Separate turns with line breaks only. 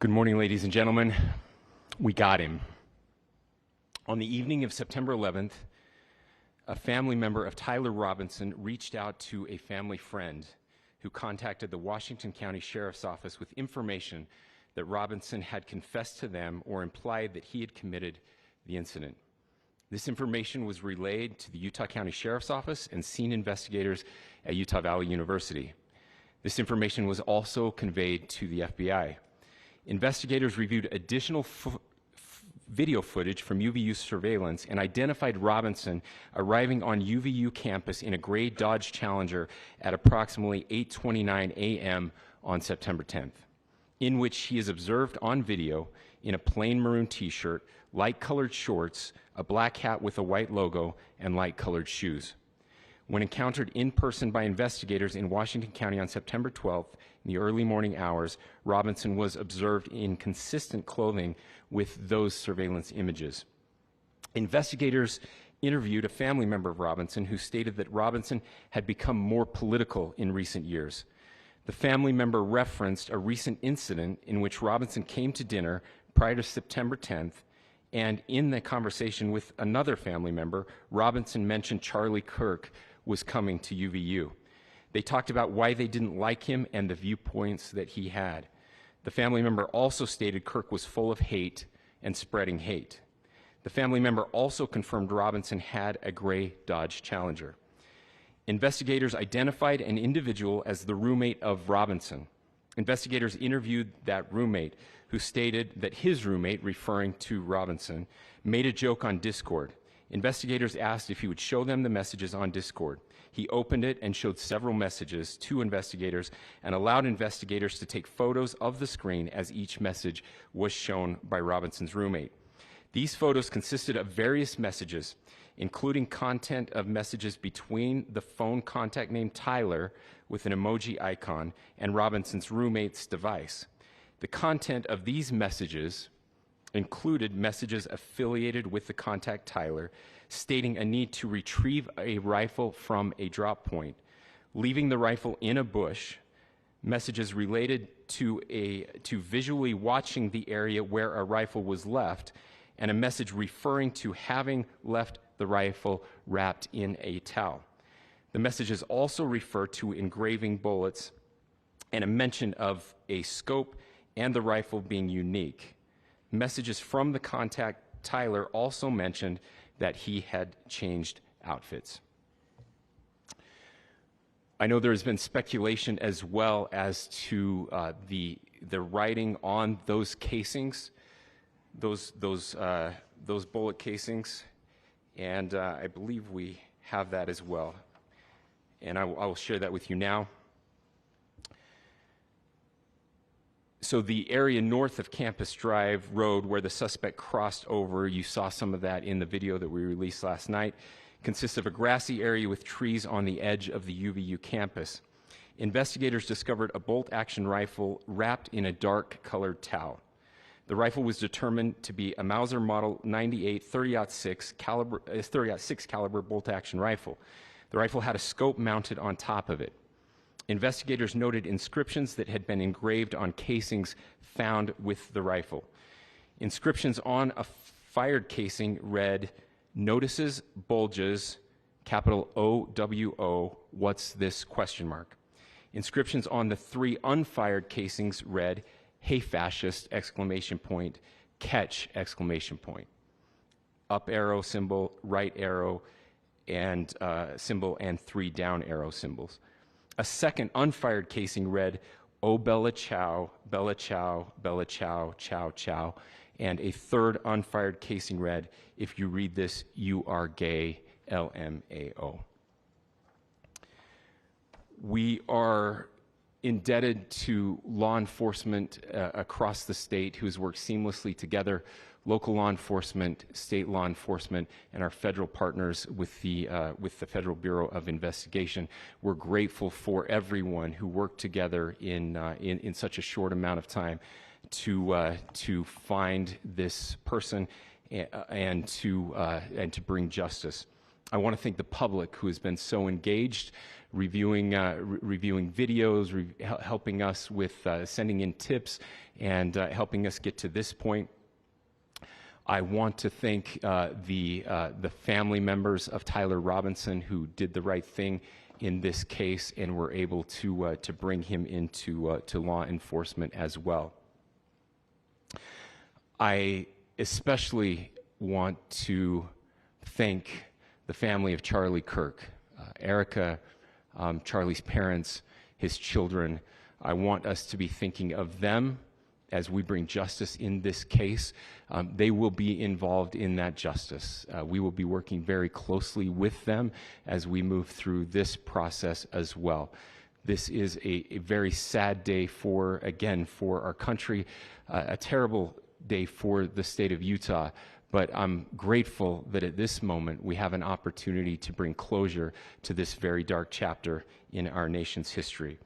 Good morning, ladies and gentlemen. We got him. On the evening of September 11th, a family member of Tyler Robinson reached out to a family friend who contacted the Washington County Sheriff's Office with information that Robinson had confessed to them or implied that he had committed the incident. This information was relayed to the Utah County Sheriff's Office and scene investigators at Utah Valley University. This information was also conveyed to the FBI. Investigators reviewed additional video footage from UVU surveillance and identified Robinson arriving on UVU campus in a gray Dodge Challenger at approximately 8:29 a.m. on September 10th, in which he is observed on video in a plain maroon t-shirt, light-colored shorts, a black hat with a white logo, and light-colored shoes. When encountered in person by investigators in Washington County on September 12th, in the early morning hours, Robinson was observed in consistent clothing with those surveillance images. Investigators interviewed a family member of Robinson who stated that Robinson had become more political in recent years. The family member referenced a recent incident in which Robinson came to dinner prior to September 10th, and in the conversation with another family member, Robinson mentioned Charlie Kirk was coming to UVU. They talked about why they didn't like him and the viewpoints that he had. The family member also stated Kirk was full of hate and spreading hate. The family member also confirmed Robinson had a gray Dodge Challenger. Investigators identified an individual as the roommate of Robinson. Investigators interviewed that roommate, who stated that his roommate, referring to Robinson, made a joke on Discord. Investigators asked if he would show them the messages on Discord. He opened it and showed several messages to investigators and allowed investigators to take photos of the screen as each message was shown by Robinson's roommate. These photos consisted of various messages, including content of messages between the phone contact named Tyler with an emoji icon and Robinson's roommate's device. The content of these messages included messages affiliated with the contact Tyler, stating a need to retrieve a rifle from a drop point, leaving the rifle in a bush, messages related to visually watching the area where a rifle was left, and a message referring to having left the rifle wrapped in a towel. The messages also refer to engraving bullets and a mention of a scope and the rifle being unique. Messages from the contact Tyler also mentioned that he had changed outfits. I know there has been speculation as well as to the writing on those casings, those bullet casings, and I believe we have that as well. And I will share that with you now. So the area north of Campus Drive Road where the suspect crossed over, you saw some of that in the video that we released last night, consists of a grassy area with trees on the edge of the UVU campus. Investigators discovered a bolt-action rifle wrapped in a dark-colored towel. The rifle was determined to be a Mauser Model 98 30-06 caliber bolt-action rifle. The rifle had a scope mounted on top of it. Investigators noted inscriptions that had been engraved on casings found with the rifle. Inscriptions on a fired casing read, "Notices, bulges, capital OWO, what's this?" ? Inscriptions on the 3 unfired casings read, "Hey fascist!" ! Catch! ! Up arrow symbol, right arrow, and symbol, and 3 down arrow symbols. A second unfired casing read, "Oh Bella Chow, Bella Chow, Bella Chow, Chow Chow," and a third unfired casing read, "If you read this, you are gay, LMAO." We are indebted to law enforcement across the state who has worked seamlessly together, local law enforcement, state law enforcement, and our federal partners with the Federal Bureau of Investigation. We're grateful for everyone who worked together in such a short amount of time to find this person and to bring justice. I want to thank the public who has been so engaged, reviewing videos, helping us with sending in tips, and helping us get to this point. I want to thank the family members of Tyler Robinson who did the right thing in this case and were able to bring him into to law enforcement as well. I especially want to thank the family of Charlie Kirk, Erica, Charlie's parents, his children. I want us to be thinking of them as we bring justice in this case. They will be involved in that justice. We will be working very closely with them as we move through this process as well. This is a very sad day for our country, a terrible day for the state of Utah, but I'm grateful that at this moment we have an opportunity to bring closure to this very dark chapter in our nation's history.